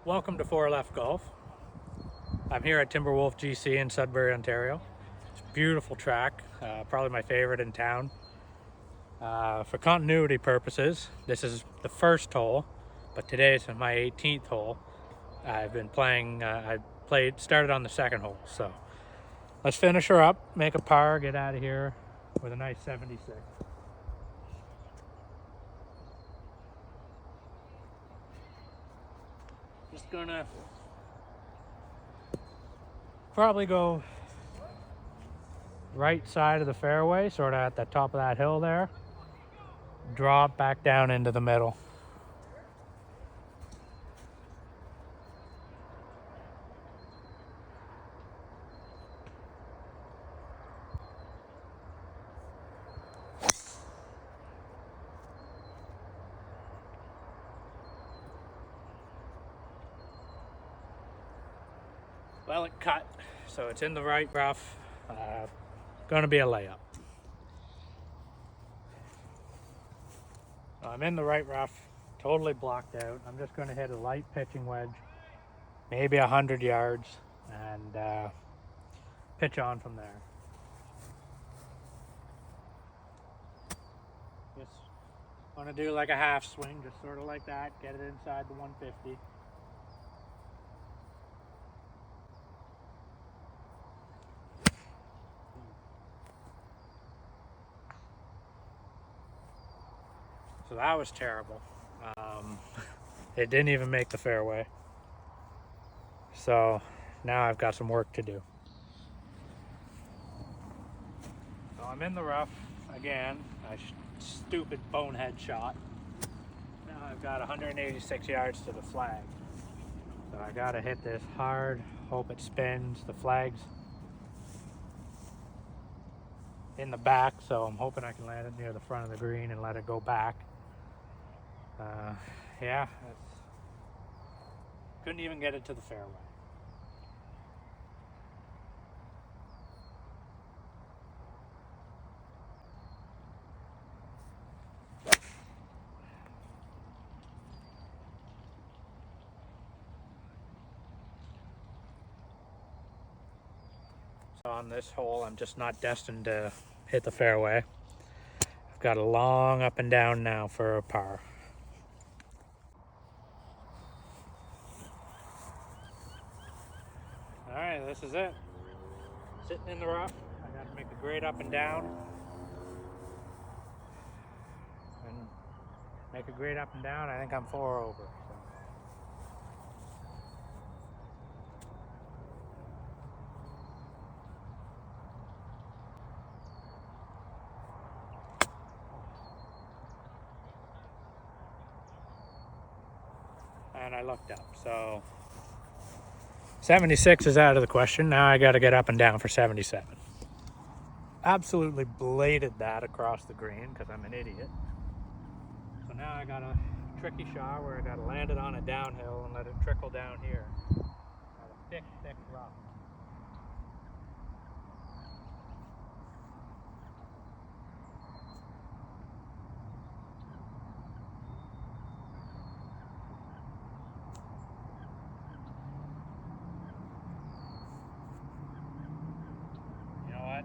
Welcome to Four Left Golf. I'm here at Timberwolf GC in Sudbury, Ontario. It's a beautiful track, probably my favorite in town. For continuity purposes, this is the first hole, but today is my 18th hole. I've been playing, started on the second hole, so let's finish her up, make a par, get out of here with a nice 76. Just gonna probably go right side of the fairway, sort of at the top of that hill there. Drop back down into the middle. Well, it cut, so it's in the right rough. Gonna be a layup. I'm in the right rough, totally blocked out. I'm just gonna hit a light pitching wedge, maybe 100 yards, and pitch on from there. Just wanna do like a half swing, just sort of like that, get it inside the 150. So that was terrible. It didn't even make the fairway. So now I've got some work to do. So I'm in the rough again. A stupid bonehead shot. Now I've got 186 yards to the flag. So I gotta hit this hard, hope it spins. The flag's in the back, so I'm hoping I can land it near the front of the green and let it go back. Yeah, couldn't even get it to the fairway. So on this hole, I'm just not destined to hit the fairway. I've got a long up and down now for a par. All right, this is it. Sitting in the rough. I got to make a great up and down. And make a great up and down. I think I'm 4 over. So. And I looked up. So 76 is out of the question. Now I got to get up and down for 77. Absolutely bladed that across the green because I'm an idiot. So now I got a tricky shot where I got to land it on a downhill and let it trickle down here. Got a thick rock.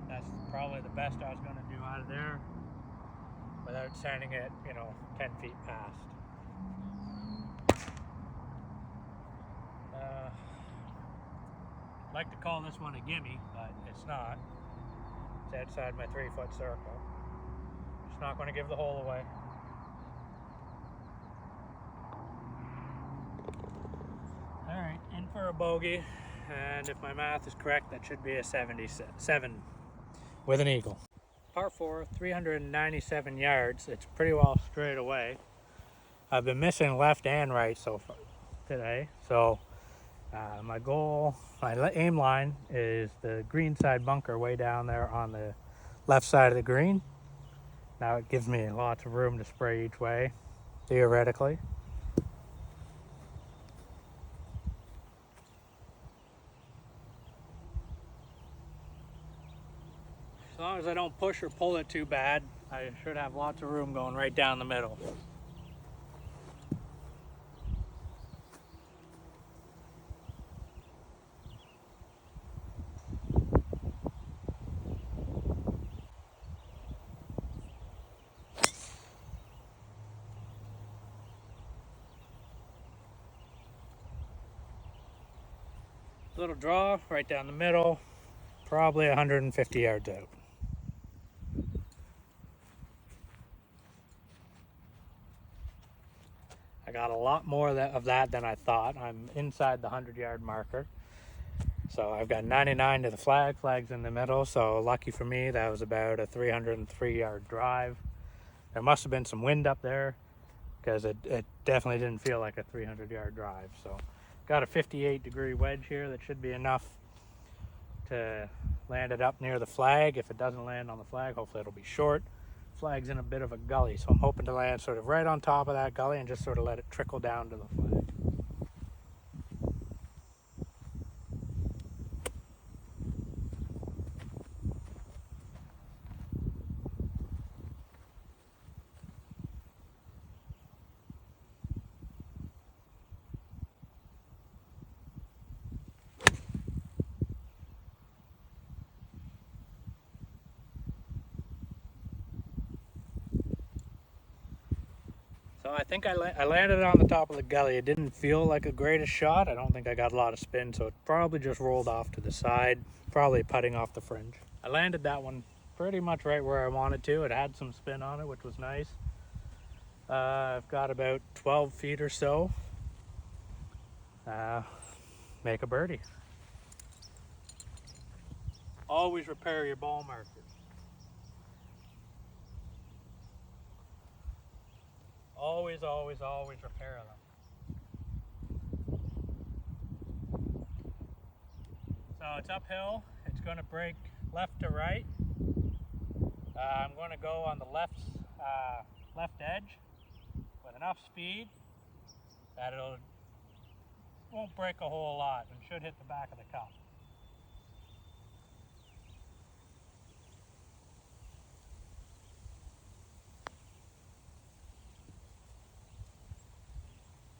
That's probably the best I was going to do out of there without sending it, 10 feet past. I'd like to call this one a gimme, but it's not. It's outside my 3-foot circle. Just not going to give the hole away. All right, in for a bogey, and if my math is correct, that should be a 77 with an eagle. Par 4, 397 yards. It's pretty well straight away. I've been missing left and right so far today. So my goal, my aim line is the green side bunker way down there on the left side of the green. Now it gives me lots of room to spray each way, theoretically. As long as I don't push or pull it too bad, I should have lots of room going right down the middle. Little draw right down the middle, probably 150 yards out. I got a lot more of that than I thought. I'm inside the 100-yard marker. So I've got 99 to the flag's in the middle, so lucky for me, that was about a 303-yard drive. There must have been some wind up there, because it definitely didn't feel like a 300-yard drive. So got a 58-degree wedge here that should be enough to land it up near the flag. If it doesn't land on the flag, hopefully it'll be short. Flag's in a bit of a gully, so I'm hoping to land sort of right on top of that gully and just sort of let it trickle down to the flag. So I think I landed on the top of the gully. It didn't feel like a greatest shot. I don't think I got a lot of spin, so it probably just rolled off to the side, probably putting off the fringe. I landed that one pretty much right where I wanted to. It had some spin on it, which was nice. I've got about 12 feet or so. Make a birdie. Always repair your ball markers. Always, always, always repair them. So it's uphill. It's going to break left to right. I'm going to go on the left edge with enough speed that won't break a whole lot and should hit the back of the cup.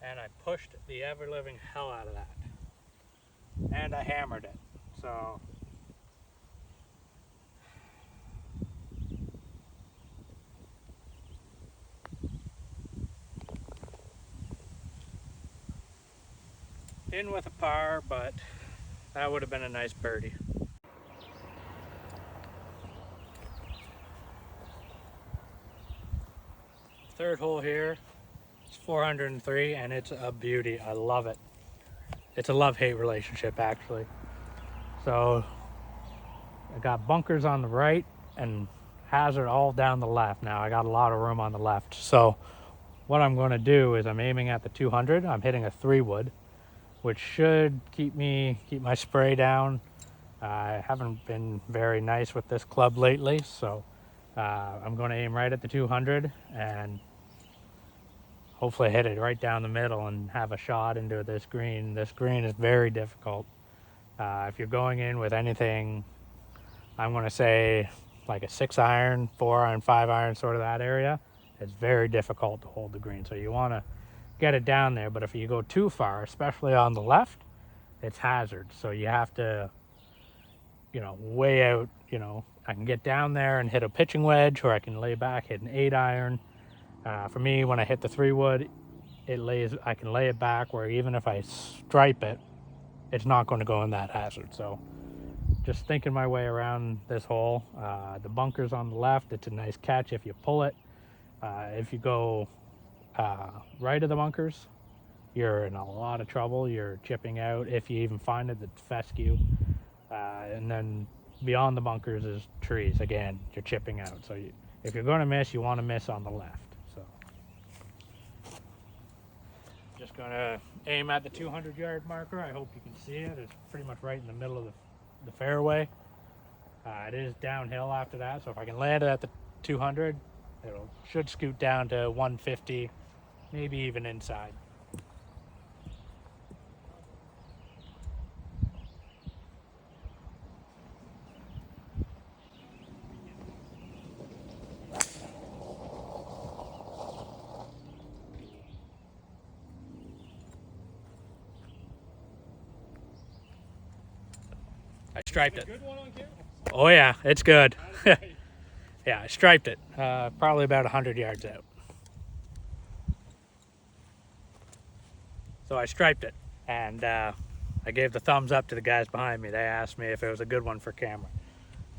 And I pushed the ever-living hell out of that. And I hammered it. So in with a par, but that would have been a nice birdie. Third hole here. It's 403 and it's a beauty. I love it. It's a love-hate relationship, actually. So I got bunkers on the right and hazard all down the left. Now I got a lot of room on the left. So what I'm going to do is I'm aiming at the 200. I'm hitting a 3-wood, which should keep my spray down. I haven't been very nice with this club lately, so I'm going to aim right at the 200 and hopefully hit it right down the middle and have a shot into this green. This green is very difficult. If you're going in with anything, I'm going to say like a 6-iron, 4-iron, 5-iron, sort of that area, it's very difficult to hold the green. So you want to get it down there, but if you go too far, especially on the left, it's hazard. So you have to, weigh out, I can get down there and hit a pitching wedge, or I can lay back, hit an 8-iron. For me, when I hit the 3-wood, I can lay it back where even if I stripe it, it's not going to go in that hazard. So just thinking my way around this hole. The bunker's on the left. It's a nice catch if you pull it. If you go right of the bunkers, you're in a lot of trouble. You're chipping out. If you even find it, it's fescue. And then beyond the bunkers is trees. Again, you're chipping out. So if you're going to miss, you want to miss on the left. So just going to aim at the 200-yard marker. I hope you can see it. It's pretty much right in the middle of the fairway. It is downhill after that, so if I can land it at the 200, should scoot down to 150, maybe even inside. I striped it. Good one on camera? Oh yeah, it's good. Yeah, I striped it. Probably about 100 yards out. So I striped it, and I I gave the thumbs up to the guys behind me. They asked me if it was a good one for camera.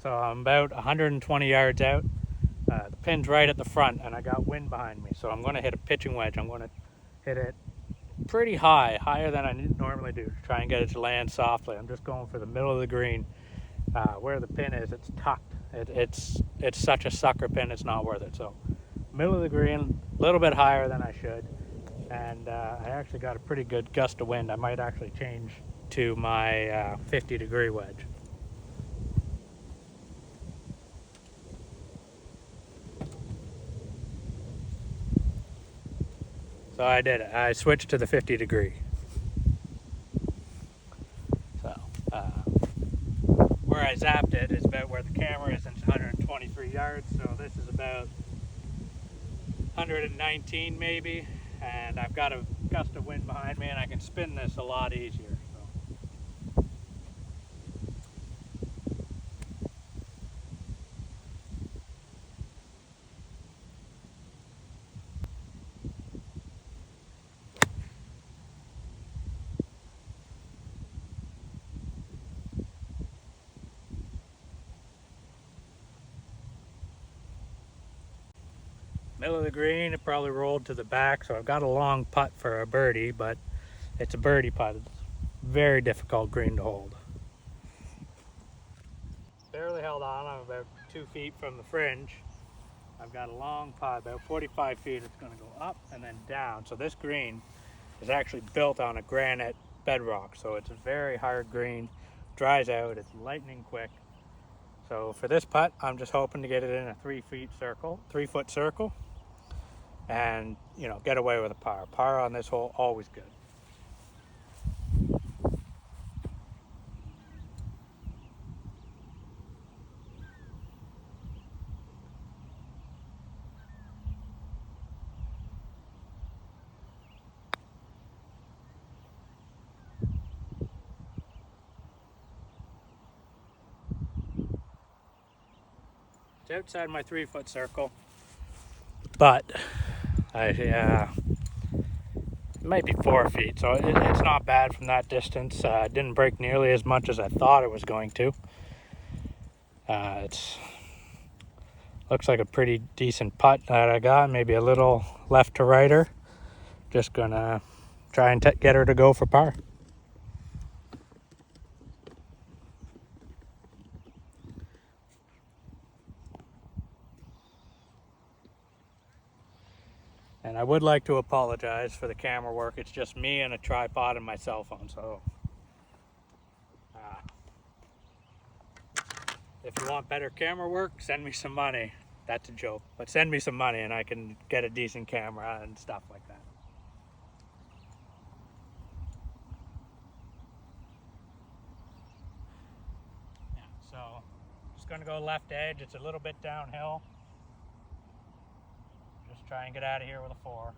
So I'm about 120 yards out. The pin's right at the front and I got wind behind me. So I'm going to hit a pitching wedge. I'm going to hit it pretty high, higher than I normally do, to try and get it to land softly. I'm just going for the middle of the green. Where the pin is, it's tucked. It's such a sucker pin, it's not worth it. So middle of the green, a little bit higher than I should. And I actually got a pretty good gust of wind. I might actually change to my 50-degree wedge. So I did it. I switched to the 50-degree. So where I zapped it is about where the camera is, and it's 123 yards. So this is about 119 maybe, and I've got a gust of wind behind me, and I can spin this a lot easier. Middle of the green, it probably rolled to the back, so I've got a long putt for a birdie, but it's a birdie putt. It's very difficult green to hold. Barely held on. I'm about 2 feet from the fringe. I've got a long putt, about 45 feet. It's going to go up and then down. So this green is actually built on a granite bedrock, so it's a very hard green. Dries out. It's lightning quick. So for this putt, I'm just hoping to get it in a 3-foot circle, and get away with a par. Par on this hole, always good. It's outside my 3-foot circle, but it might be 4 feet, so it's not bad from that distance. It didn't break nearly as much as I thought it was going to. It looks like a pretty decent putt that I got, maybe a little left to righter. Just gonna try and get her to go for par. And I would like to apologize for the camera work. It's just me and a tripod and my cell phone. So if you want better camera work, send me some money. That's a joke, but send me some money and I can get a decent camera and stuff like that. Yeah, so just gonna go left edge. It's a little bit downhill. Just try and get out of here with a 4.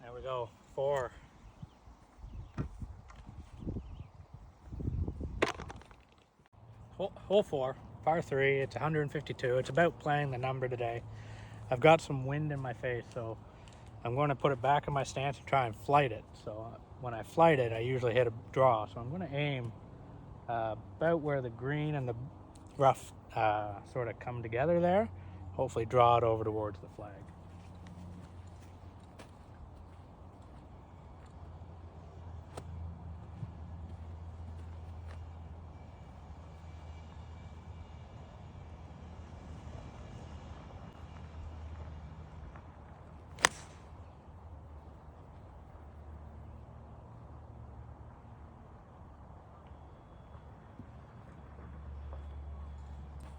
There we go, 4. Hole 4, par 3. It's 152. It's about playing the number today. I've got some wind in my face, so I'm going to put it back in my stance and try and flight it. So when I flight it, I usually hit a draw. So I'm going to aim about where the green and the rough sort of come together there. Hopefully draw it over towards the flag.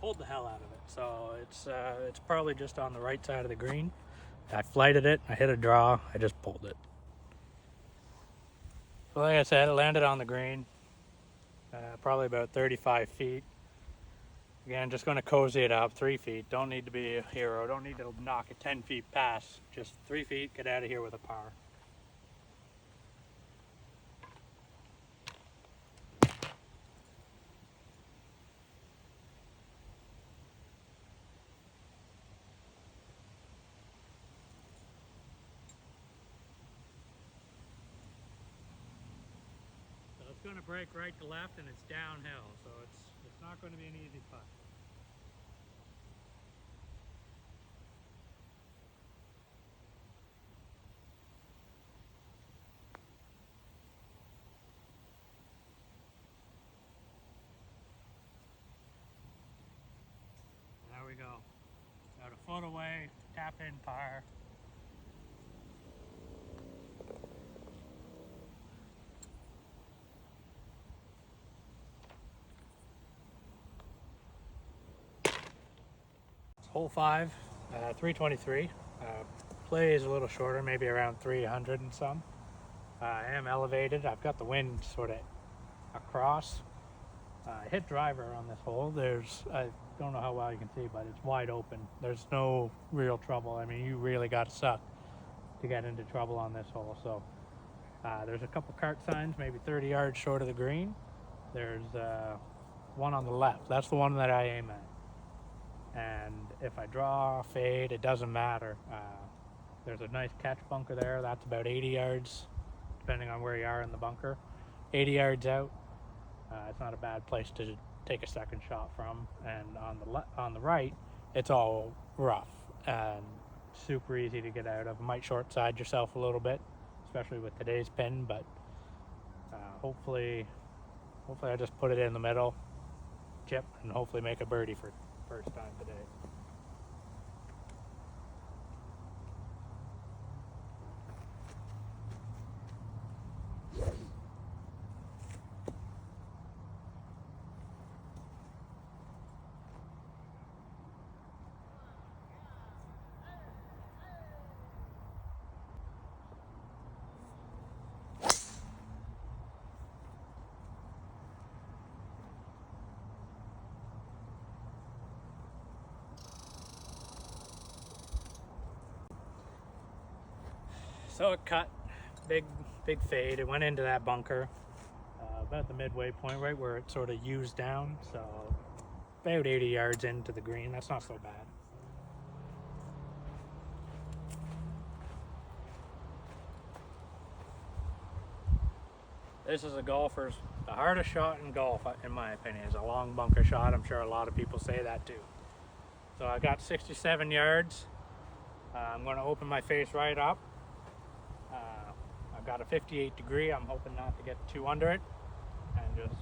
Pulled the hell out of it. So it's probably just on the right side of the green. I flighted it, I hit a draw, I just pulled it. So like I said, it landed on the green, probably about 35 feet. Again, just going to cozy it up, 3 feet. Don't need to be a hero, don't need to knock it 10 feet past. Just 3 feet, get out of here with a par. it's going to break right to left and it's downhill, so it's not going to be an easy putt. There we go. About a foot away, tap in par. Hole 5, 323. Play is a little shorter, maybe around 300 and some. I am elevated. I've got the wind sort of across. Hit driver on this hole. I don't know how well you can see, but it's wide open. There's no real trouble. I mean, you really got to suck to get into trouble on this hole. So there's a couple cart signs, maybe 30 yards short of the green. There's one on the left. That's the one that I aim at. And if I draw, fade, it doesn't matter. There's a nice catch bunker there. That's about 80 yards, depending on where you are in the bunker. 80 yards out. It's not a bad place to take a second shot from. And on the right, it's all rough and super easy to get out of. You might short side yourself a little bit, especially with today's pin, but hopefully I just put it in the middle, chip, and hopefully make a birdie for first time today. So it cut, big fade. It went into that bunker about the midway point, right where it sort of used down. So about 80 yards into the green. That's not so bad. This is a golfer's, the hardest shot in golf, in my opinion, is a long bunker shot. I'm sure a lot of people say that too. So I got 67 yards. I'm going to open my face right up. I've got a 58 degree. I'm hoping not to get too under it, and just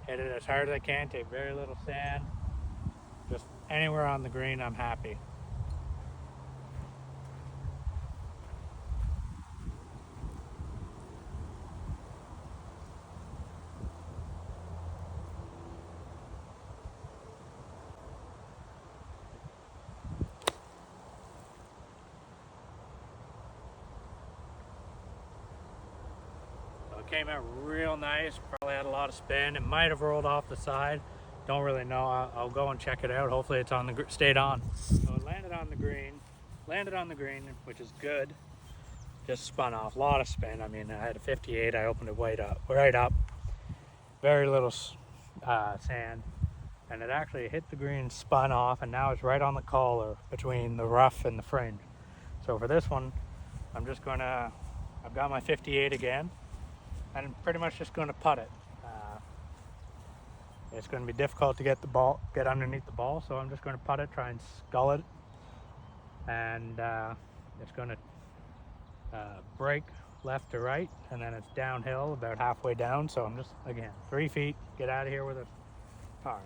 hit it as hard as I can. Take very little sand. Just anywhere on the green, I'm happy. Came out real nice. Probably had a lot of spin. It might have rolled off the side. Don't really know. I'll go and check it out. Hopefully it's on the stayed on. So it landed on the green, which is good. Just spun off. A lot of spin. I mean, I had a 58. I opened it right up. Very little sand, and it actually hit the green, spun off, and now it's right on the collar between the rough and the fringe. So for this one, I've got my 58 again. And I'm pretty much just going to putt it. It's going to be difficult to get underneath the ball, so I'm just going to putt it, try and scull it, and it's going to break left to right, and then it's downhill about halfway down. So I'm just, again, 3 feet, get out of here with a par.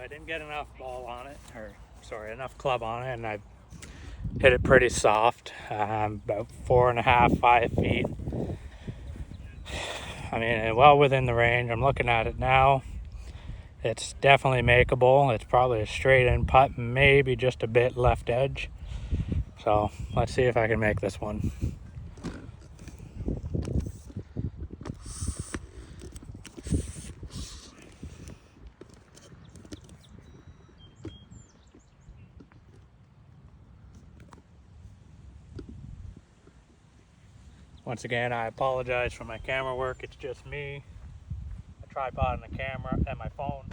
I didn't get enough enough club on it, and I hit it pretty soft, about 4.5, 5 feet. I mean, well within the range. I'm looking at it now. It's definitely makeable. It's probably a straight in putt, maybe just a bit left edge. So let's see if I can make this one. Once again, I apologize for my camera work. It's just me, a tripod and a camera, and my phone.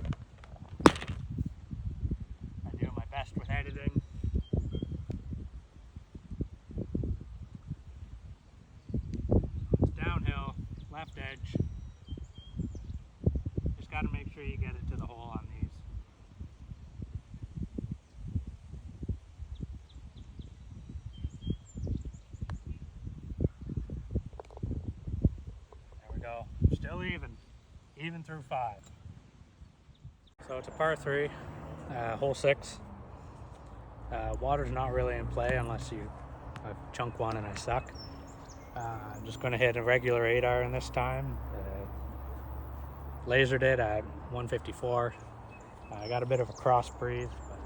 I do my best with editing. It's downhill, left edge. Just got to make sure you get it to the hole on these. There we go. Still even through 5. So it's a par 3, hole 6. Water's not really in play unless you chunk one and I suck. I'm just going to hit a regular 8-iron this time. Lasered it at 154. I got a bit of a cross breeze, but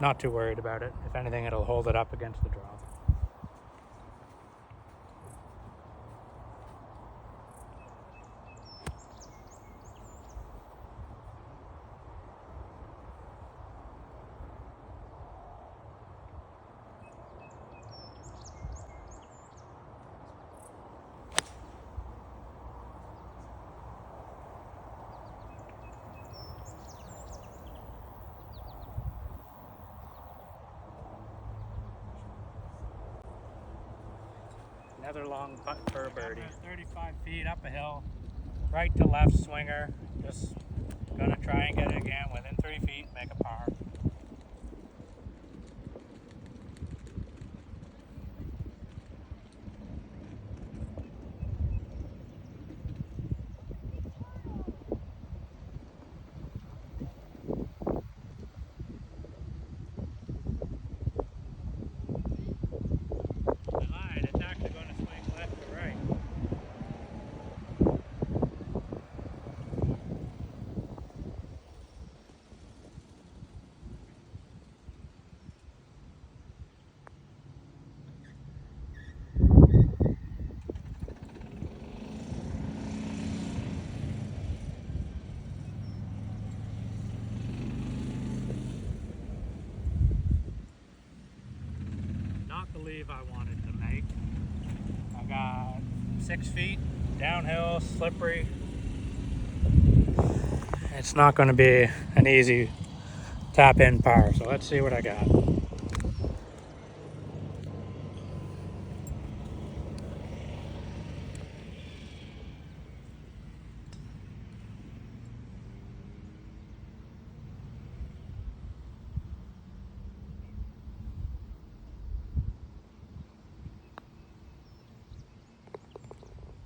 not too worried about it. If anything, it'll hold it up against the drop. Another long putt for a birdie. 35 feet up a hill, right to left swinger. Just gonna try and get it again within 3 feet, make a par. I lied, it's actually gonna swing left to right. Not the leave I wanted to make. I got 6 feet, downhill, slippery. It's not going to be an easy tap in par, so let's see what I got.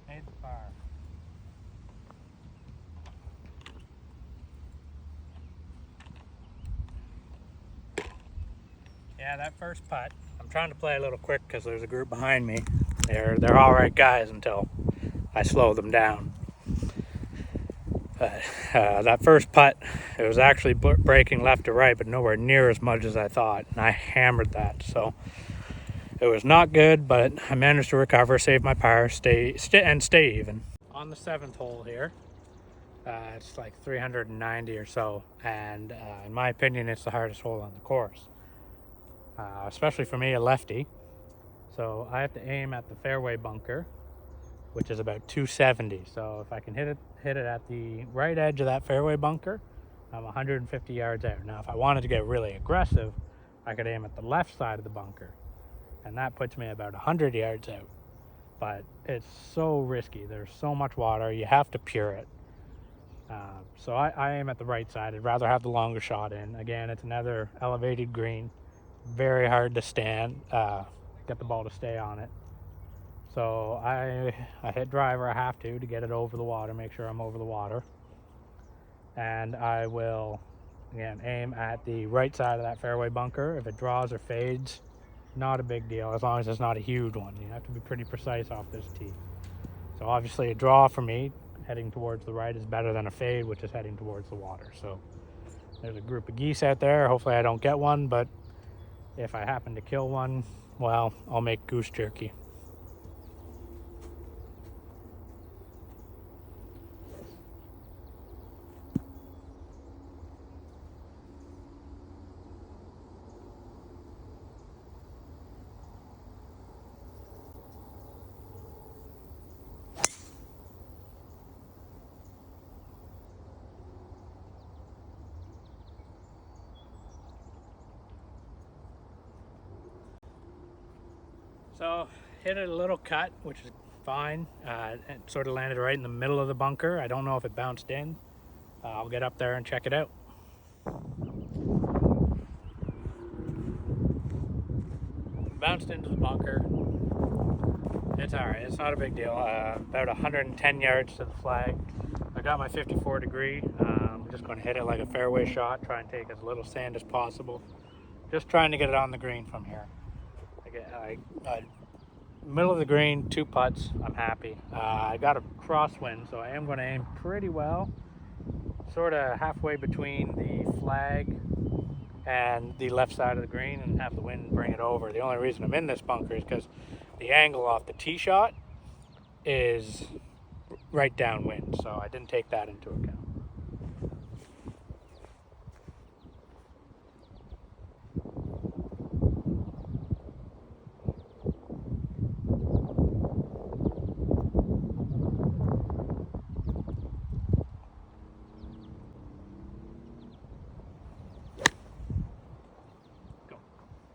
Made the par. Yeah, that first putt, I'm trying to play a little quick because there's a group behind me. They're all right guys until I slow them down. That first putt, it was actually breaking left to right, but nowhere near as much as I thought, and I hammered that. So it was not good, but I managed to recover, save my par, stay even. On the 7th hole here, it's like 390 or so, and in my opinion, it's the hardest hole on the course. Especially for me, a lefty. So I have to aim at the fairway bunker, which is about 270. So if I can hit it at the right edge of that fairway bunker, I'm 150 yards out. Now, if I wanted to get really aggressive, I could aim at the left side of the bunker, and that puts me about 100 yards out. But it's so risky. There's so much water. You have to pure it. So I aim at the right side. I'd rather have the longer shot in. Again, it's another elevated green. Very hard to get the ball to stay on it. So I hit driver. I have to get it over the water, make sure I'm over the water. And I will, again, aim at the right side of that fairway bunker. If it draws or fades, not a big deal, as long as it's not a huge one. You have to be pretty precise off this tee. So obviously a draw for me, heading towards the right, is better than a fade, which is heading towards the water. So there's a group of geese out there. Hopefully I don't get one, but if I happen to kill one, well, I'll make goose jerky. So hit a little cut, which is fine. It sort of landed right in the middle of the bunker. I don't know if it bounced in. I'll get up there and check it out. Bounced into the bunker. It's all right. It's not a big deal. About 110 yards to the flag. I got my 54 degree. I'm just going to hit it like a fairway shot. Try and take as little sand as possible. Just trying to get it on the green from here. Middle of the green, 2 putts. I'm happy. I got a crosswind, so I am going to aim pretty well. Sort of halfway between the flag and the left side of the green, and have the wind bring it over. The only reason I'm in this bunker is because the angle off the tee shot is right downwind, so I didn't take that into account.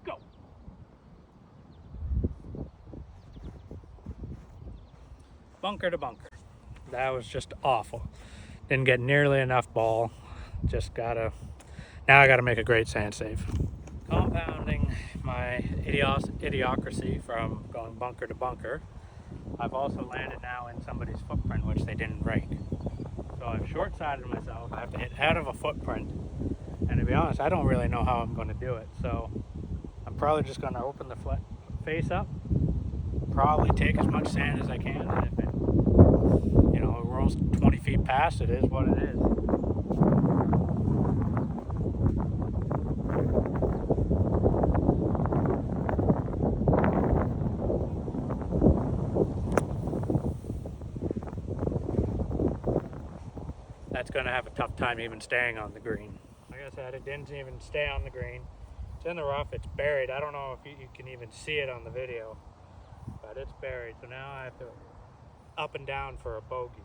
Go. Bunker to bunker. That was just awful. Didn't get nearly enough ball. Now I gotta make a great sand save. Compounding my idiocracy from going bunker to bunker, I've also landed now in somebody's footprint, which they didn't rake. So I've short-sided myself. I have to hit out of a footprint. And to be honest, I don't really know how I'm going to do it. So I'm probably just going to open the face up, probably take as much sand as I can. And if it, rolls 20 feet past, it is what it is. That's going to have a tough time even staying on the green. Like I said, it didn't even stay on the green. It's in the rough, it's buried. I don't know if you can even see it on the video, but it's buried. So now I have to up and down for a bogey.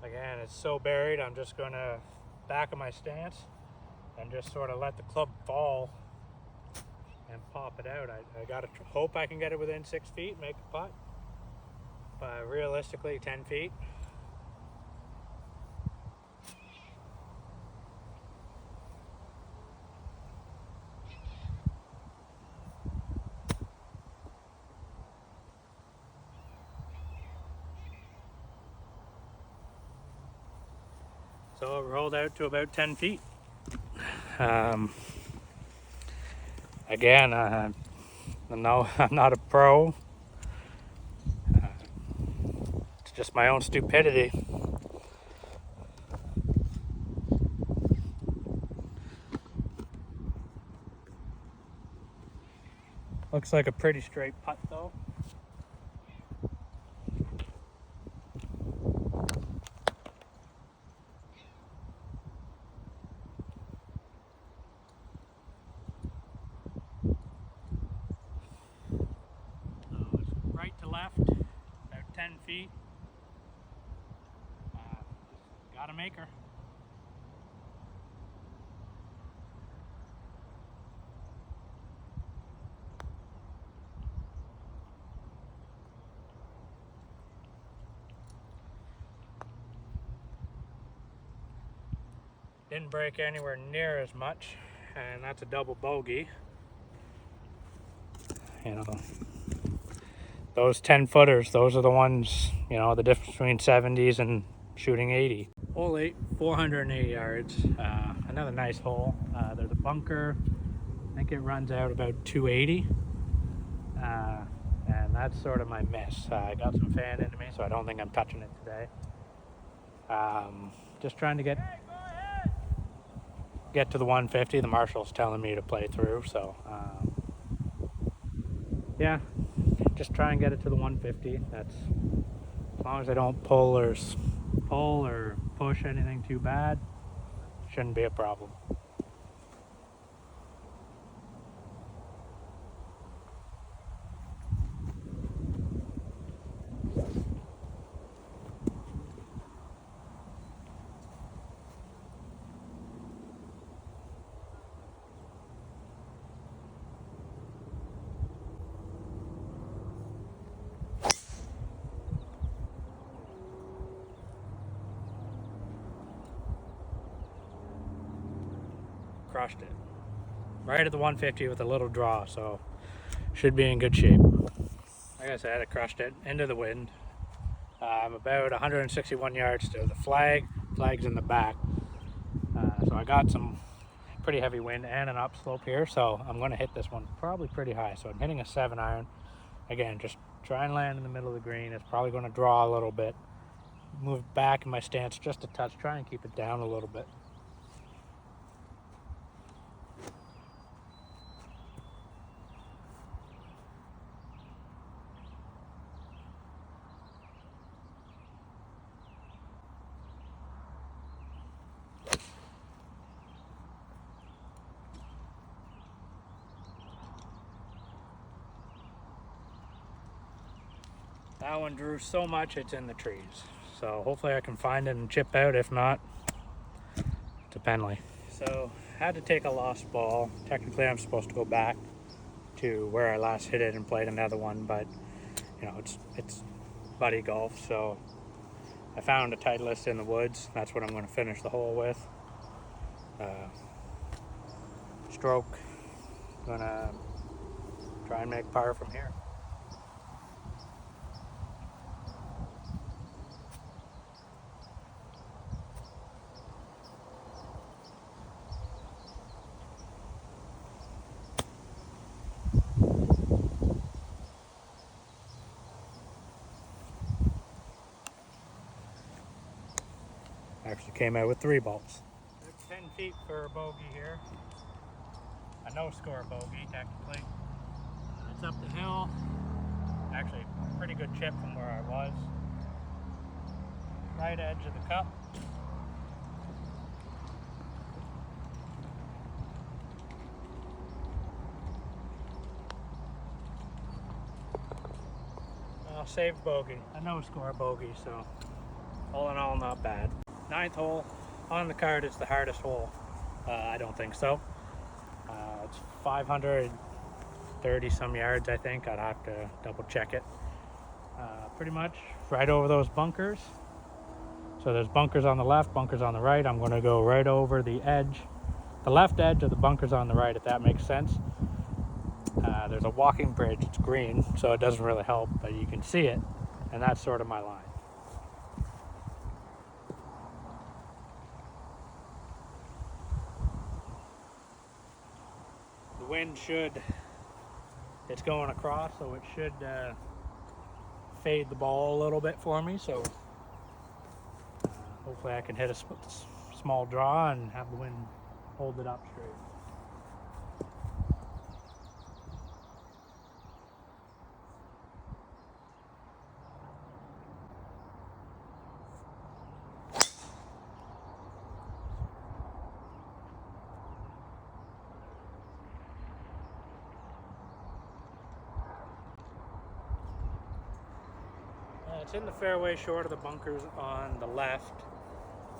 Again, it's so buried, I'm just going to back of my stance and just sort of let the club fall and pop it out. I got to hope I can get it within 6 feet, make a putt. But realistically, 10 feet. So it rolled out to about 10 feet. Again, I'm not a pro. It's just my own stupidity. Looks like a pretty straight putt though. Right to left, about 10 feet. Gotta make her. Didn't break anywhere near as much, and that's a double bogey. Those 10 footers, those are the ones, the difference between 70s and shooting 80. Hole 8, 480 yards. Another nice hole. There's a bunker. I think it runs out about 280. And that's sort of my miss. I got some fan into me, so I don't think I'm touching it today. Just trying to get to the 150. The marshal's telling me to play through, so yeah, just try and get it to the 150. That's as long as I don't pull or push anything too bad, shouldn't be a problem. crushed it. Right at the 150 with a little draw, so should be in good shape. Like I said, I crushed it into the wind. I'm about 161 yards to the flag's in the back. So I got some pretty heavy wind and an upslope here, so I'm going to hit this one probably pretty high. So I'm hitting a 7-iron. Again, just try and land in the middle of the green. It's probably going to draw a little bit. Move back in my stance just a touch, try and keep it down a little bit. That one drew so much it's in the trees. So hopefully I can find it and chip out. If not, to Penley. So had to take a lost ball. Technically I'm supposed to go back to where I last hit it and played another one, but you know, it's buddy golf, so I found a Titleist in the woods. That's what I'm going to finish the hole with. Stroke. Gonna try and make par from here. Actually came out with 3 balls. It's 10 feet for a bogey here. A no-score bogey, technically. It's up the hill. Actually, pretty good chip from where I was. Right edge of the cup. Well, saved bogey. A no-score bogey, so all in all, not bad. 9th hole on the card is the hardest hole. I don't think so. It's 530 some yards, I think. I'd have to double check it. Pretty much right over those bunkers. So there's bunkers on the left, bunkers on the right. I'm going to go right over the edge, the left edge of the bunkers on the right, if that makes sense. There's a walking bridge. It's green, so it doesn't really help, but you can see it, and that's sort of my line. Wind it's going across, so it should fade the ball a little bit for me, so hopefully I can hit a small draw and have the wind hold it up straight. It's in the fairway, short of the bunkers on the left.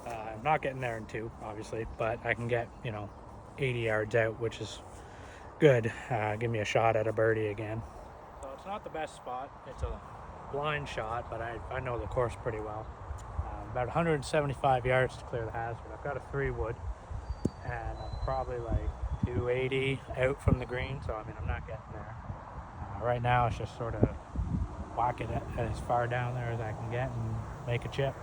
I'm not getting there in 2, obviously, but I can get, 80 yards out, which is good. Give me a shot at a birdie again. So it's not the best spot. It's a blind shot, but I know the course pretty well. About 175 yards to clear the hazard. I've got a 3-wood, and I'm probably like 280 out from the green, so I'm not getting there. Right now it's just sort of whack it as far down there as I can get and make a chip.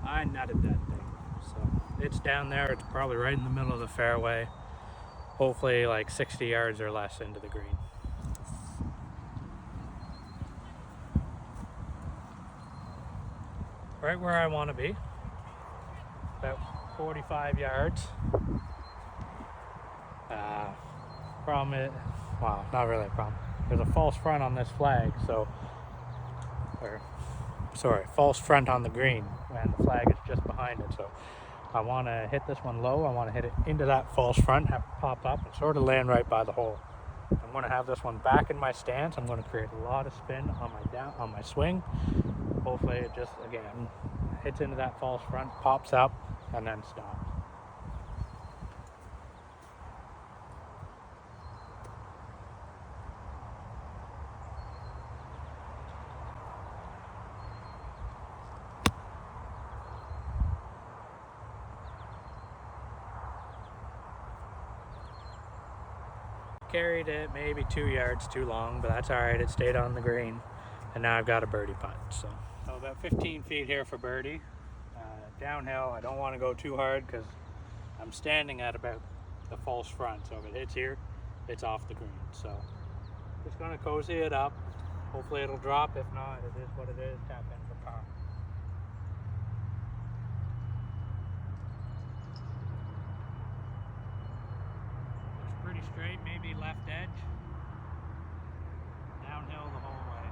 I nutted that thing, so it's down there. It's probably right in the middle of the fairway, hopefully like 60 yards or less into the green. Right where I want to be, about 45 yards. Problem is, well, not really a problem. There's a false front on this flag, false front on the green, and the flag is just behind it. So I want to hit this one low. I want to hit it into that false front, have it pop up, and sort of land right by the hole. I'm going to have this one back in my stance. I'm going to create a lot of spin on my swing. Hopefully it just, again, hits into that false front, pops up, and then stops. Carried it maybe 2 yards too long, but that's all right. It stayed on the green, and now I've got a birdie putt. So about 15 feet here for birdie. Downhill, I don't want to go too hard because I'm standing at about the false front. So if it hits here, it's off the green. So just gonna cozy it up. Hopefully it'll drop. If not, it is what it is. Tap in for par. Pretty straight, maybe left edge. Downhill the whole way.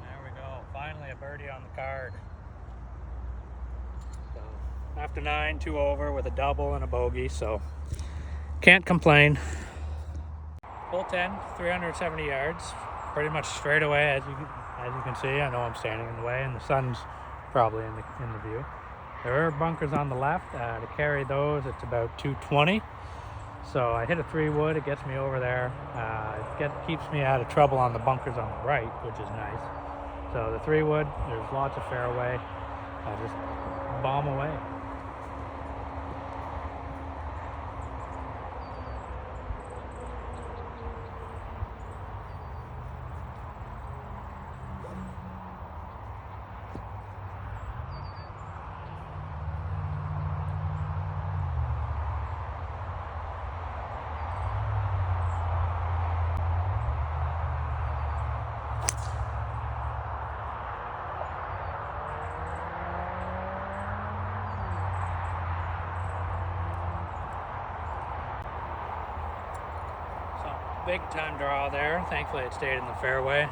There we go. Finally a birdie on the card. So after 9, 2 over with a double and a bogey, so can't complain. Hole 10, 370 yards, pretty much straight away as you can see. I know I'm standing in the way, and the sun's probably in the view. There are bunkers on the left. To carry those, it's about 220. So I hit a 3-wood. It gets me over there. It keeps me out of trouble on the bunkers on the right, which is nice. So the 3-wood, there's lots of fairway. I just bomb away. Big time draw there. Thankfully it stayed in the fairway.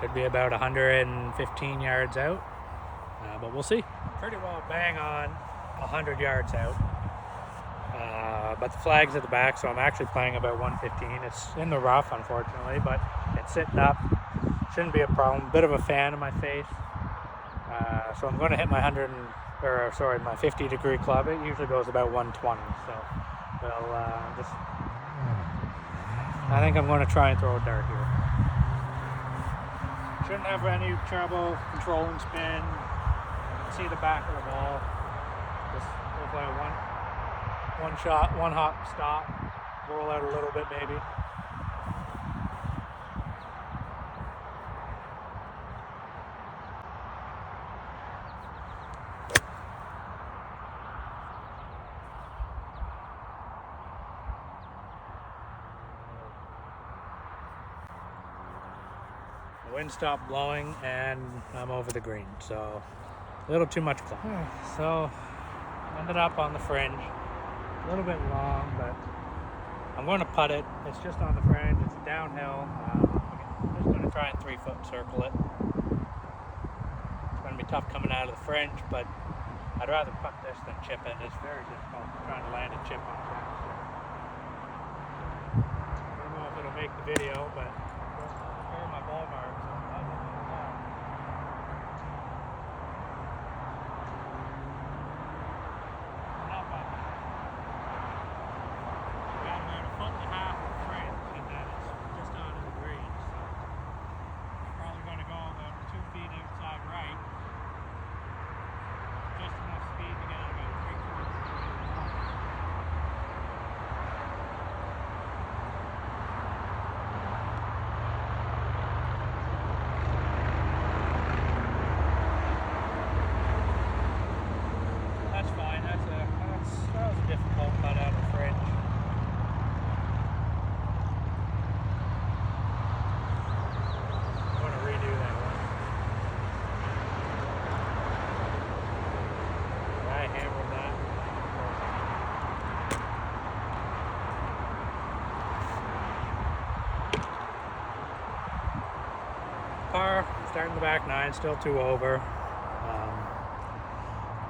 Should be about 115 yards out, but we'll see. Pretty well bang on 100 yards out, but the flag's at the back, so I'm actually playing about 115. It's in the rough, unfortunately, but it's sitting up. Shouldn't be a problem. Bit of a fan in my face, so I'm going to hit my my 50-degree club. It usually goes about 120, so I think I'm going to try and throw a dart here. Shouldn't have any trouble controlling spin. You can see the back of the ball. Just hopefully one shot, one hop, stop, roll out a little bit maybe. The wind stopped blowing and I'm over the green, so a little too much club. So ended up on the fringe, a little bit long, but I'm going to putt it. It's just on the fringe, it's downhill. I'm just going to try and 3-foot circle it. It's going to be tough coming out of the fringe, but I'd rather putt this than chip it. It's very difficult trying to land a chip on grass. I don't know if it'll make the video, but where are my ball marks? starting the back nine, still 2 over.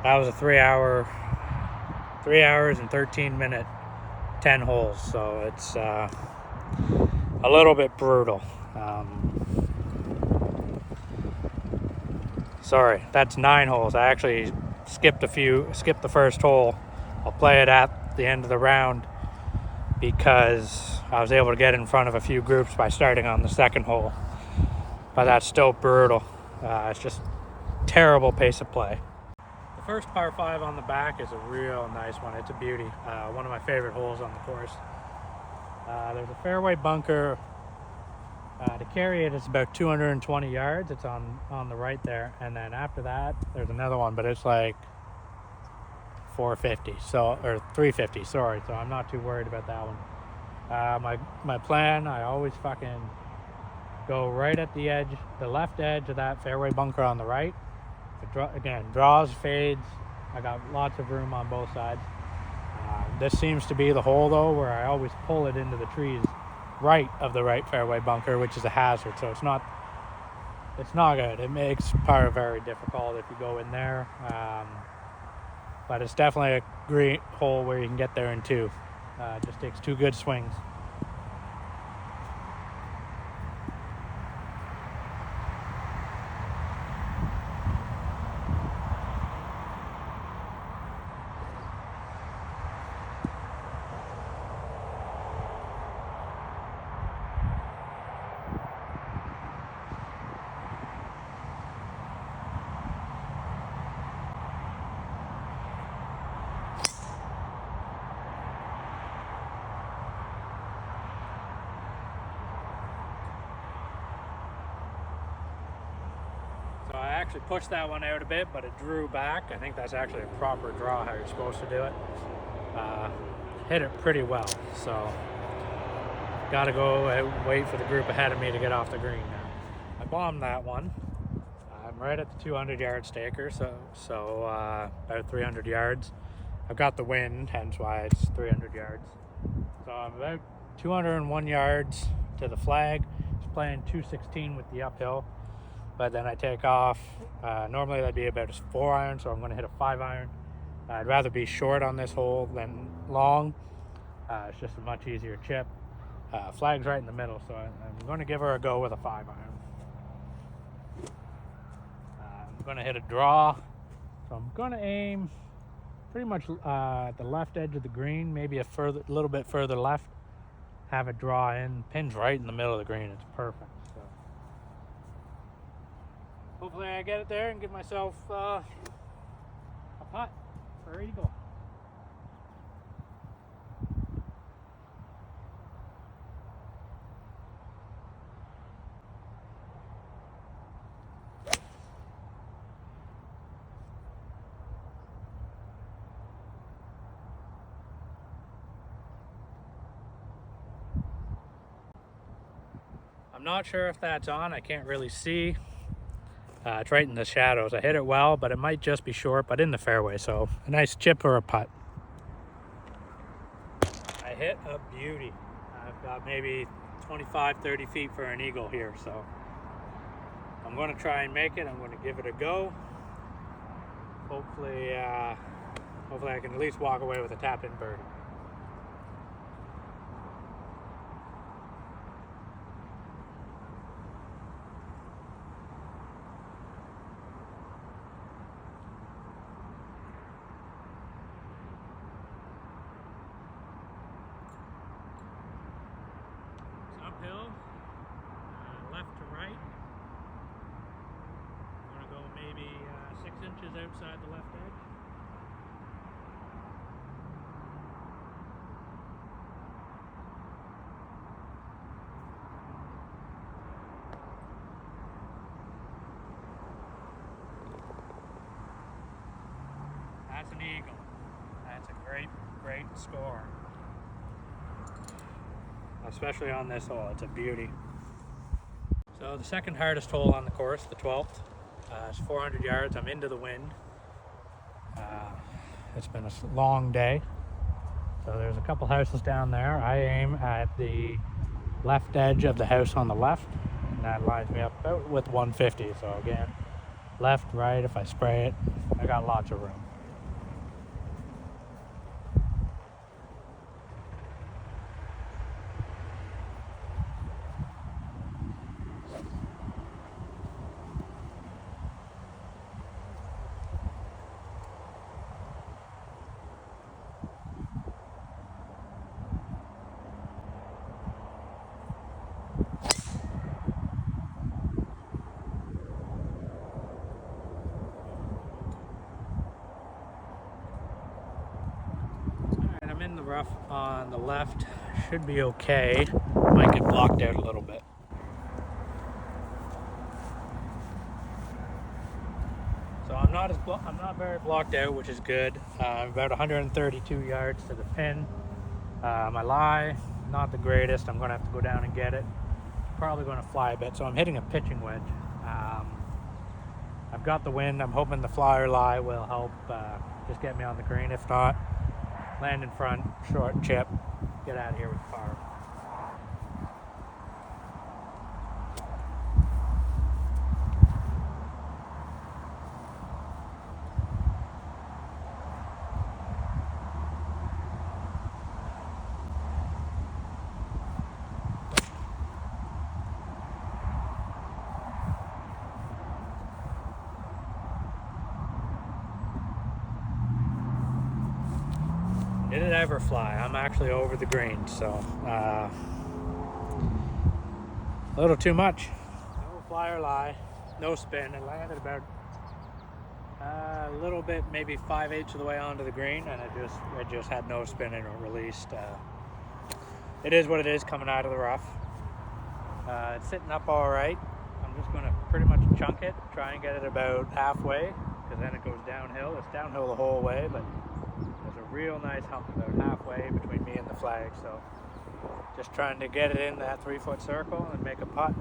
That was a 3 hours and 13-minute 10 holes, so it's a little bit brutal. Sorry, that's 9 holes. I actually skipped the first hole. I'll play it at the end of the round because I was able to get in front of a few groups by starting on the second hole. But that's still brutal. It's just terrible pace of play. The first par 5 on the back is a real nice one. It's a beauty. One of my favorite holes on the course. There's a fairway bunker. To carry it, it's about 220 yards. It's on the right there. And then after that, there's another one, but it's like 450, or 350, sorry. So I'm not too worried about that one. My plan, I always fucking go right at the edge, the left edge of that fairway bunker on the right. Again, draws, fades. I got lots of room on both sides. This seems to be the hole though, where I always pull it into the trees right of the right fairway bunker, which is a hazard. So it's not good. It makes par very difficult if you go in there. But it's definitely a great hole where you can get there in 2. It just takes 2 good swings. So I actually pushed that one out a bit, but it drew back. I think that's actually a proper draw, how you're supposed to do it. Hit it pretty well, so got to go and wait for the group ahead of me to get off the green now. I bombed that one. I'm right at the 200-yard staker, so about 300 yards. I've got the wind, hence why it's 300 yards. So I'm about 201 yards to the flag. Just playing 216 with the uphill. But then I take off. Normally that'd be about a 4-iron, so I'm going to hit a 5-iron. I'd rather be short on this hole than long. It's just a much easier chip. Flag's right in the middle, so I'm going to give her a go with a 5-iron. I'm going to hit a draw. So I'm going to aim pretty much at the left edge of the green, maybe a little bit further left. Have it draw in. Pin's right in the middle of the green. It's perfect. So hopefully I get it there and give myself a putt for eagle. I'm not sure if that's on. I can't really see. It's right in the shadows. I hit it well, but it might just be short, but in the fairway. So a nice chip or a putt. I hit a beauty. I've got maybe 25, 30 feet for an eagle here. So I'm going to try and make it. I'm going to give it a go. Hopefully I can at least walk away with a tap-in birdie. Uphill, left to right. I'm going to go maybe 6 inches outside the left edge. That's an eagle. That's a great, great score. Especially on this hole, it's a beauty. So the second hardest hole on the course, the 12th, it's 400 yards. I'm into the wind. It's been a long day. So there's a couple houses down there. I aim at the left edge of the house on the left, and that lines me up about with 150. So again, left, right, if I spray it, I got lots of room. I'm in the rough on the left, should be okay. Might get blocked out a little bit. So I'm not very blocked out, which is good. About 132 yards to the pin. My lie, not the greatest. I'm gonna have to go down and get it. Probably gonna fly a bit. So I'm hitting a pitching wedge. I've got the wind. I'm hoping the flyer lie will help just get me on the green. If not, land in front, short chip, get out of here with the par. Did it ever fly? I'm actually over the green, so a little too much. No flyer lie, no spin. It landed about a little bit, maybe 5/8 of the way onto the green, and it just had no spin and it released. It is what it is coming out of the rough. It's sitting up all right. I'm just going to pretty much chunk it, try and get it about halfway, because then it goes downhill. It's downhill the whole way, but there's a real nice hump about halfway between me and the flag, so just trying to get it in that 3-foot circle and make a putt.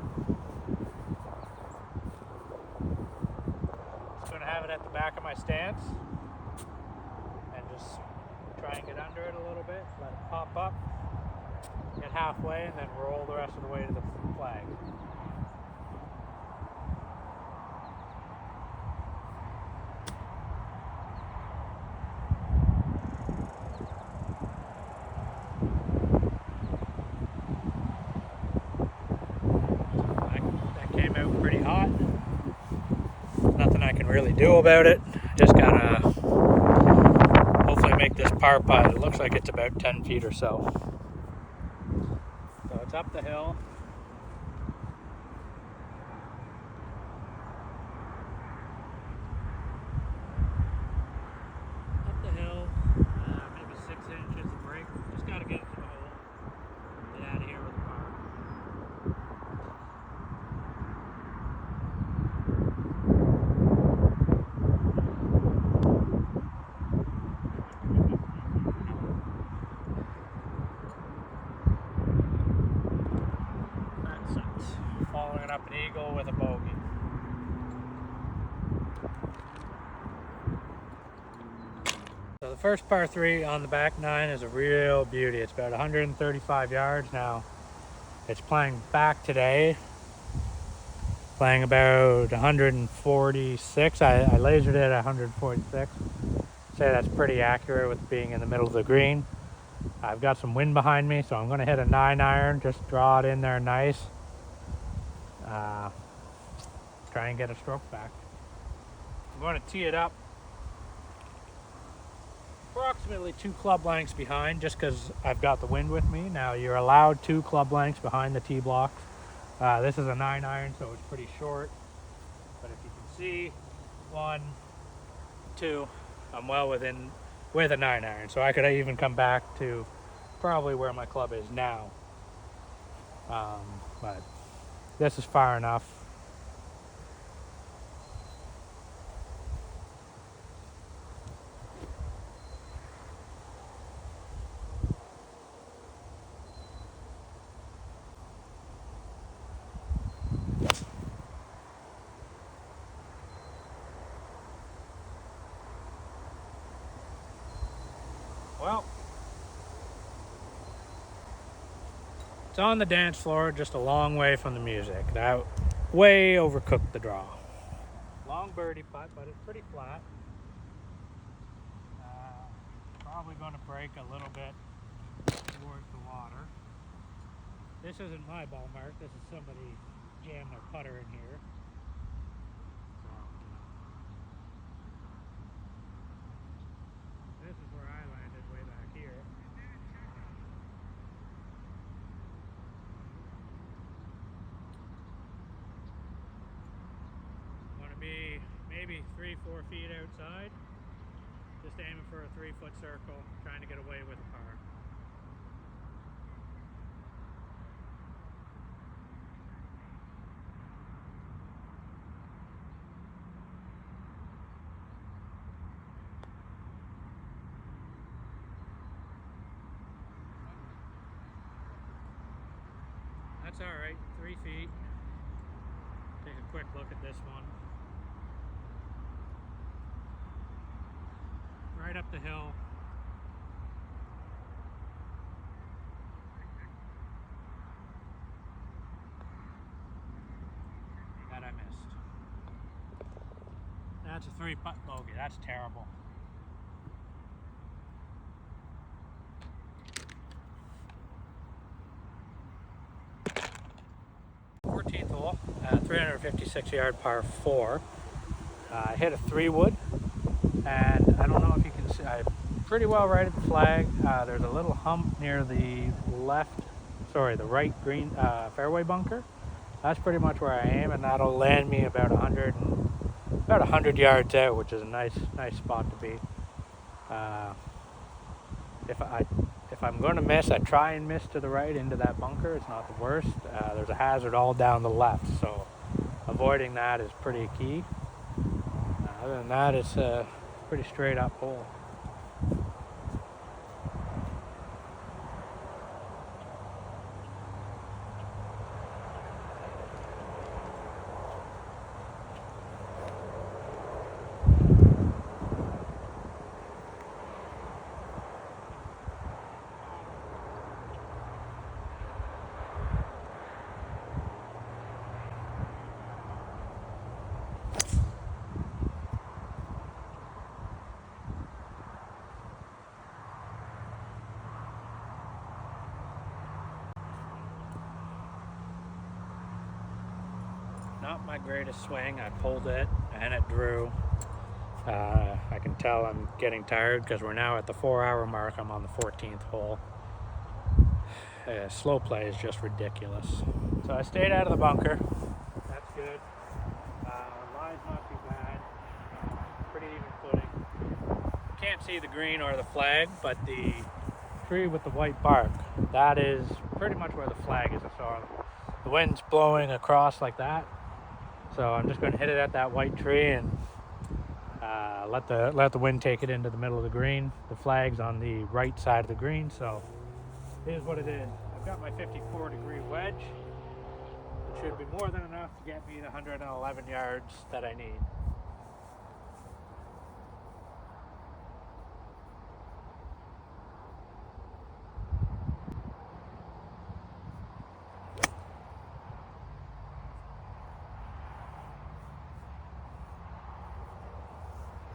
Just going to have it at the back of my stance and just try and get under it a little bit, let it pop up, get halfway, and then roll the rest of the way to the flag. Pretty hot. Nothing I can really do about it. Just gotta hopefully make this par putt. It looks like it's about 10 feet or so. So it's up the hill. Up the hill, maybe 6 inches of break. Just gotta get it to the hole. Get out of here with the par. Following up an eagle with a bogey. So the first par 3 on the back 9 is a real beauty. It's about 135 yards now. It's playing back today, playing about 146. I lasered it at 146. Say that's pretty accurate with being in the middle of the green. I've got some wind behind me, so I'm going to hit a 9-iron, just draw it in there nice. Try and get a stroke back. I'm going to tee it up approximately 2 club lengths behind, just because I've got the wind with me. Now you're allowed 2 club lengths behind the tee blocks. This is a 9-iron, so it's pretty short. But if you can see, 1, 2, I'm well within with a 9-iron, so I could even come back to probably where my club is now. But this is far enough. Well, it's on the dance floor, just a long way from the music. way overcooked the draw. Long birdie putt, but it's pretty flat. Probably going to break a little bit towards the water. This isn't my ball mark. This is somebody jammed their putter in here. So, this is where I landed, way back here. Want to be maybe 3-4 feet outside. Just aiming for a 3-foot circle, trying to get away with a par. That's all right, 3 feet. Take a quick look at this one. Right up the hill. That I missed. That's a 3-putt bogey. That's terrible. Hole, 356-yard par 4. I hit a 3-wood, and I don't know if you can see, I pretty well right at the flag. There's a little hump near the right green fairway bunker. That's pretty much where I aim, and that'll land me about 100 yards out, which is a nice spot to be. If I'm going to miss, I try and miss to the right into that bunker. It's not the worst. There's a hazard all down the left, so avoiding that is pretty key. Other than that, it's a pretty straight up hole. Not my greatest swing. I pulled it and it drew. I can tell I'm getting tired because we're now at the 4-hour mark. I'm on the 14th hole. Slow play is just ridiculous. So I stayed out of the bunker. That's good. Line's not too bad. Pretty even footing. Can't see the green or the flag, but the tree with the white bark, that is pretty much where the flag is. So the wind's blowing across like that. So I'm just going to hit it at that white tree and let the wind take it into the middle of the green. The flag's on the right side of the green, so here's what it is. I've got my 54-degree wedge. It should be more than enough to get me the 111 yards that I need.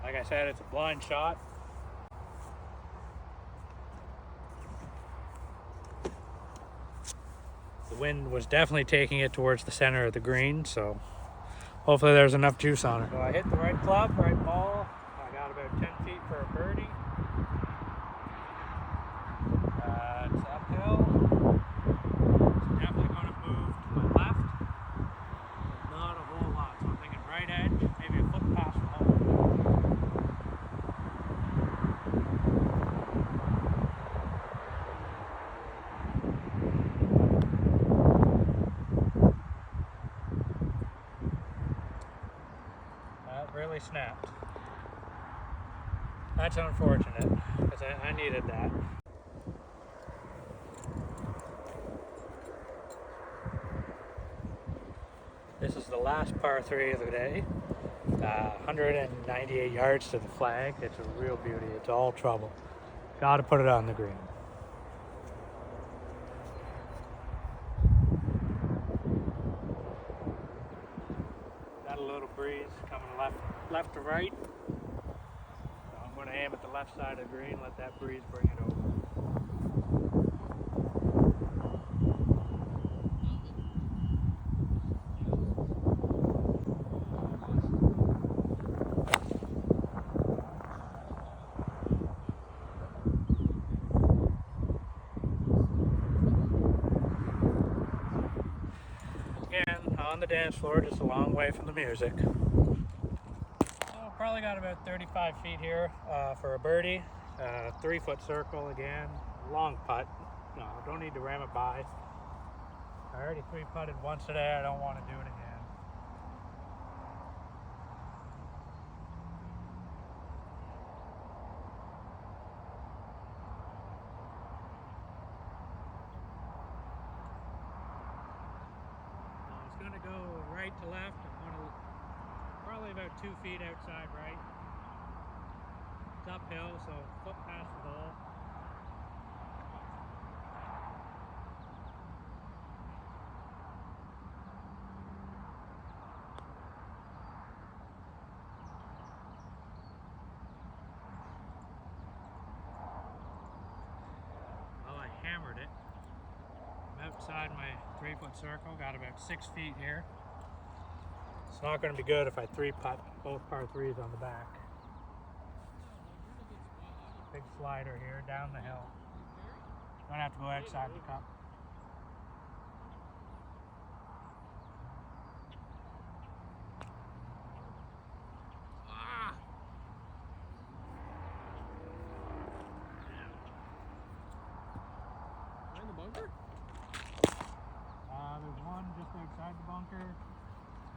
Like I said, it's a blind shot. The wind was definitely taking it towards the center of the green, so hopefully there's enough juice on it. So I hit the right club, right ball. I got about 10 feet for a birdie. It's uphill. It's definitely going to move to my left. Not a whole lot, so I'm thinking right edge, maybe a foot past the hole. Really snapped. That's unfortunate because I needed that. This is the last par 3 of the day. 198 yards to the flag. It's a real beauty. It's all trouble. Got to put it on the green. left to right. So I'm going to aim at the left side of the green, let that breeze bring it over. Again, on the dance floor, just a long way from the music. Probably got about 35 feet here for a birdie. 3-foot circle again, long putt. No, don't need to ram it by. I already 3-putted once today. I don't want to do it again. It's going to go right to left. I'm going to probably about 2 feet outside right. It's uphill, so foot past the hole. Well, I hammered it. I'm outside my 3-foot circle, got about 6 feet here. It's not going to be good if I 3-putt both par 3s on the back. Big slider here down the hill. Gonna have to go outside the cup. In the bunker? There's one just outside the bunker,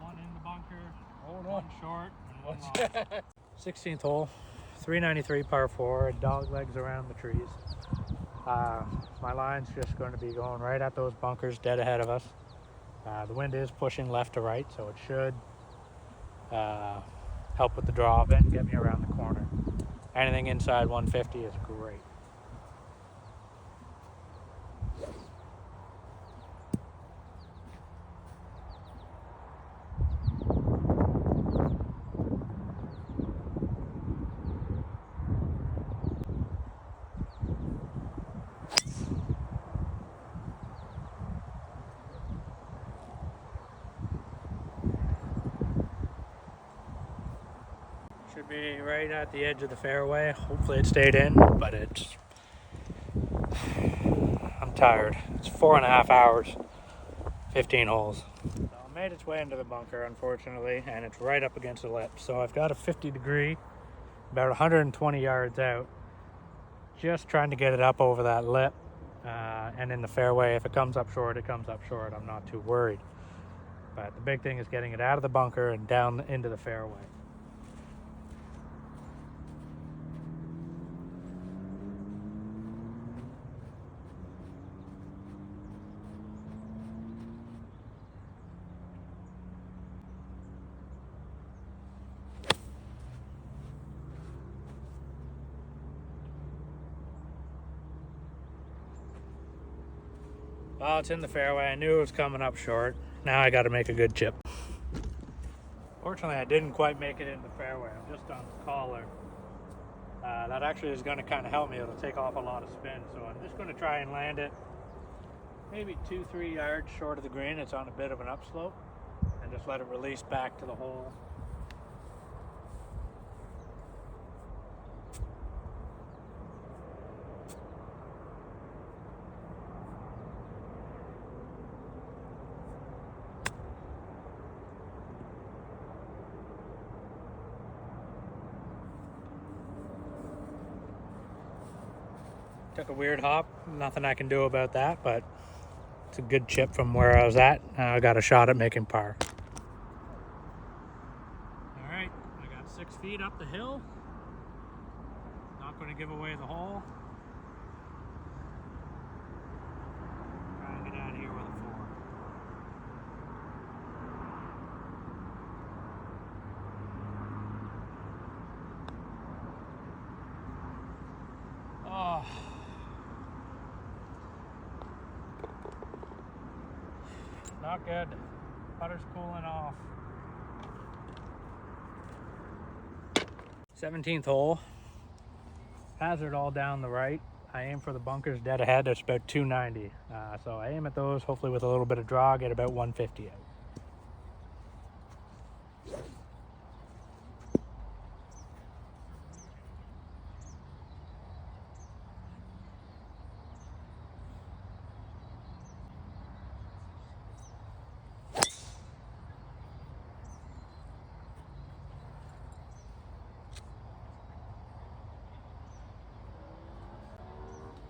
one in the bunker, Oh no. one short, and one long. 16th hole, 393 par 4, dog legs around the trees. My line's just going to be going right at those bunkers dead ahead of us. The wind is pushing left to right, so it should help with the draw of it and get me around the corner. Anything inside 150 is great. Should be right at the edge of the fairway. Hopefully it stayed in, but I'm tired. It's 4.5 hours, 15 holes. So it made its way into the bunker, unfortunately, and it's right up against the lip. So I've got a 50 degree, about 120 yards out, just trying to get it up over that lip and in the fairway. If it comes up short, it comes up short. I'm not too worried. But the big thing is getting it out of the bunker and down into the fairway. Well, it's in the fairway. I knew it was coming up short. Now I got to make a good chip. Fortunately, I didn't quite make it in the fairway. I'm just on the collar. That actually is going to kind of help me. It'll take off a lot of spin. So I'm just going to try and land it maybe 2-3 yards short of the green. It's on a bit of an upslope. And just let it release back to the hole. Took a weird hop, nothing I can do about that, but it's a good chip from where I was at. I got a shot at making par. All right, I got 6 feet up the hill. Not going to give away the hole. Try and get out of here with a 4. Oh. Not good. Putter's cooling off. 17th hole. Hazard all down the right. I aim for the bunkers dead ahead. That's about 290. So I aim at those, hopefully with a little bit of draw, get about 150 out.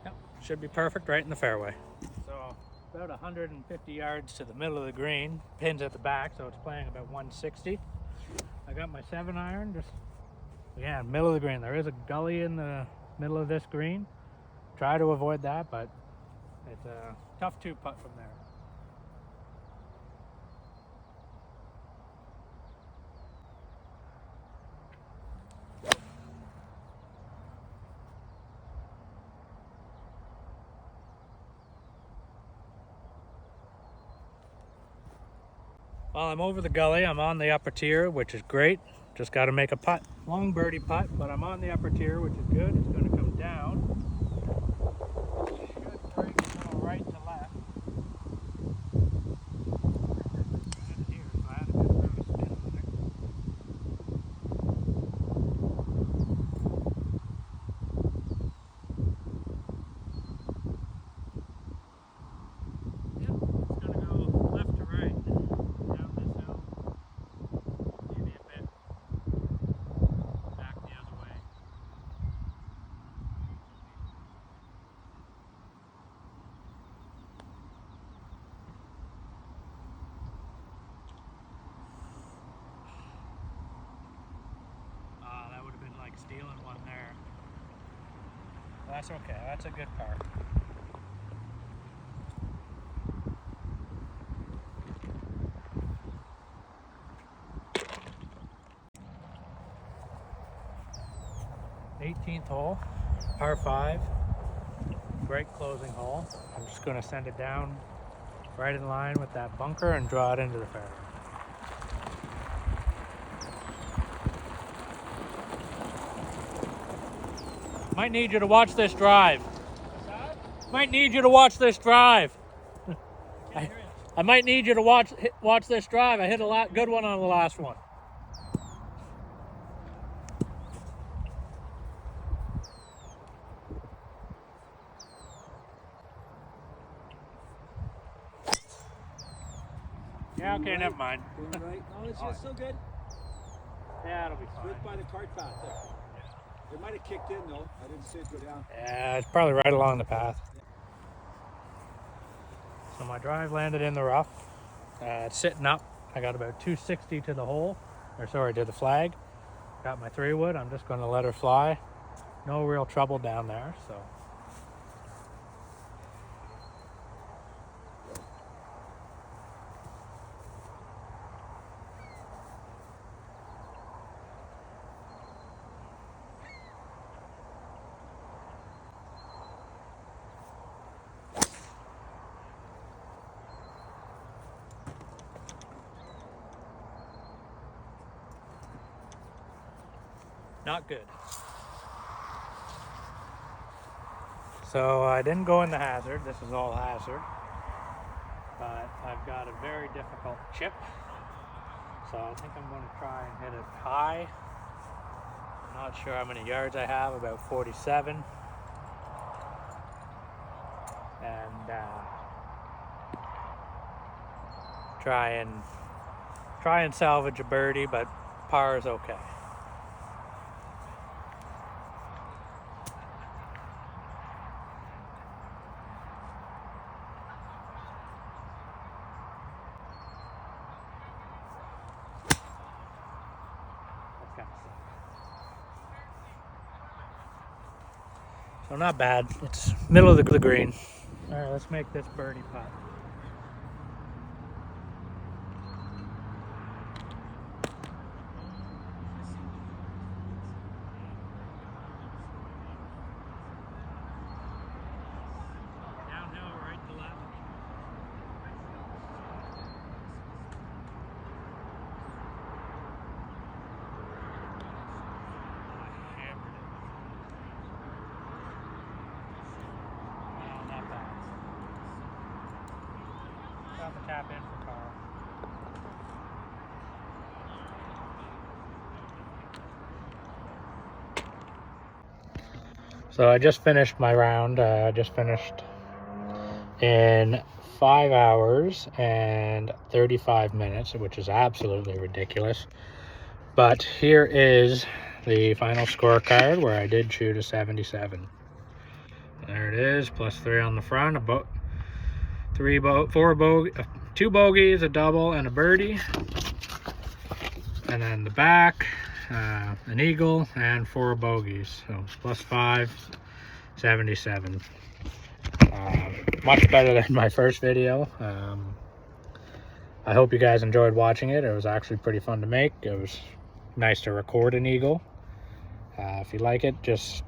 Yep, should be perfect right in the fairway. So about 150 yards to the middle of the green, pins at the back, so it's playing about 160. I got my 7-iron, just again, middle of the green. There is a gully in the middle of this green. Try to avoid that, but it's a tough 2-putt from there. While I'm over the gully, I'm on the upper tier, which is great. Just got to make a putt. Long birdie putt, but I'm on the upper tier, which is good. It's going to come down. Should break a little right to left. Here, so I had a good amount of spin on it. Yep, it's going to go left to right down this hill. Maybe a bit back the other way. That would have been like stealing one there. Well, that's okay. That's a good par. Eighteenth hole, par 5. Great closing hole. I'm just going to send it down right in line with that bunker and draw it into the fairway. Might need you to watch this drive. Might need you to watch this drive. I might need you to watch this drive. I hit a good one on the last one. Yeah, okay, never mind. Going right. No, it's just so good. Yeah, it'll be fine. Right by the cart path there. It might have kicked in though. I didn't see it go down. Yeah, it's probably right along the path. So my drive landed in the rough. It's sitting up. I got about 260 to the hole, or sorry, to the flag. Got my 3-wood. I'm just going to let her fly. No real trouble down there, so. Not good. So I didn't go in the hazard. This is all hazard. But I've got a very difficult chip. So I think I'm going to try and hit it high. I'm not sure how many yards I have, about 47. And try and salvage a birdie, but par is okay. So not bad. It's middle of the green. All right, let's make this birdie putt. Downhill, right to left. Stop and tap in for Carl. So I just finished my round. Just finished in 5 hours and 35 minutes, which is absolutely ridiculous. But here is the final scorecard where I did shoot a 77. There it is, plus 3 on the front, two bogeys, a double, and a birdie. And then the back, an eagle, and 4 bogeys. So plus 5, 77. Much better than my first video. I hope you guys enjoyed watching it. It was actually pretty fun to make. It was nice to record an eagle. If you like it, just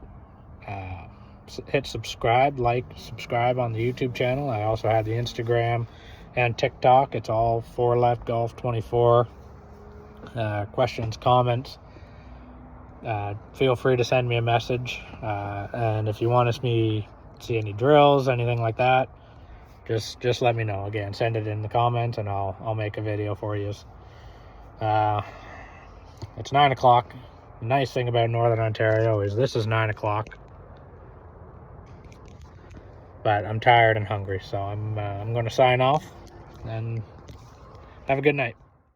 hit subscribe on the YouTube channel. I also have the Instagram and TikTok. It's all 4Left Golf 24. Questions, comments, feel free to send me a message. And if you want to see any drills, anything like that, just let me know. Again, send it in the comments and I'll make a video for you. It's 9 o'clock. The nice thing about Northern Ontario is this is 9 o'clock. But I'm tired and hungry, so I'm going to sign off and have a good night.